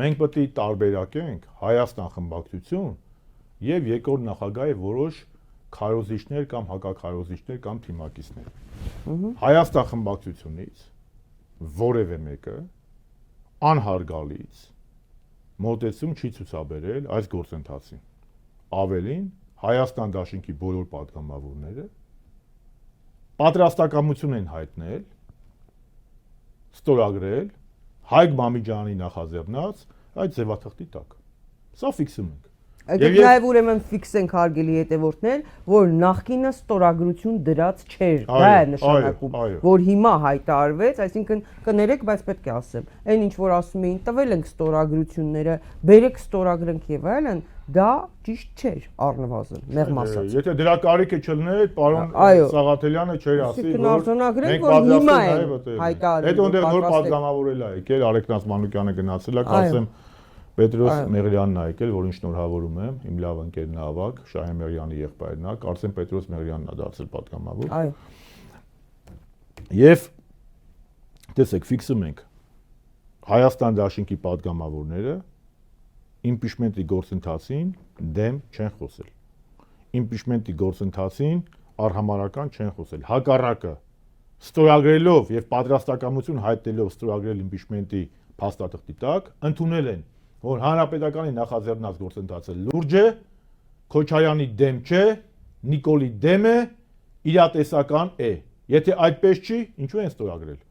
մենք պետք է տարբերակենք Հայաստան խմբակցություն եւ երկրորդ նախագահի որոշ քարոզիչներ կամ հակաքարոզիչներ կամ թիմակիցներ։ Հայաստան խմբակցությունից որևէ մեկը անհարգալից մոտեցում չի ցուցաբերել այս գործընթացին։ Ավելին, Հայաստան դաշինքի բոլոր պատգամավորները պատրաստակամություն են հայտնել ստորագրել Հայկ Մամիջյանի նախաձեռնած այդ ձևաթղթի տակ։ Սա ֆիքսում ենք։ Եկեք նաև ուրեմն ֆիքսենք հարգելի հետևորդներ, որ նախկինը ստորագրություն դրած չէր, դա է նշանակում, որ հիմա հայտարարվեց, այսինքն կներեք, բայց պետք է ասեմ, այն ինչ որ ասում էին, տվել ենք ստորագրությունները, բերեք ստորագրենք եւ այլն, դա ճիշտ չէր առնվազն, մեղմ ասած։ Եթե դրա կարիքը չլներ, պարոն Սաղաթելյանը չէր ասի, որ մենք հիմա ենք հայտարարել։ Հետո այնտեղ նոր պատգամավորել է եկել, Արեգնաց Մանուկյանը գնացել է, ասեմ Պետրոս Մեղրյանն է եկել, որին շնորհավորում եմ, իմ լավ ընկերն է ավակ, Շահեն Մեղրյանի եղբայրն է, կարծեմ Պետրոս Մեղրյանն է դարձել պատգամավոր։ Այո։ Եվ տեսեք, ֆիքսում ենք Հայաստան դաշինքի պատգամավորները իմպիչմենտի գործընթացին դեմ չեն խոսել։ Իմպիչմենտի գործընթացին արհամարական չեն խոսել։ Հակառակը ստորագրելով եւ պատրաստակամություն հայտնելով ստորագրել իմպիչմենտի փաստաթղթի տակ ընդունել են, որ հանրապետականի նախաձեռնած գործընթացը լուրջ է, Քոչարյանի դեմ չէ, Նիկոլի դեմ է, իրատեսական է։ Եթե այդպես չի, ինչու են ստորագրել։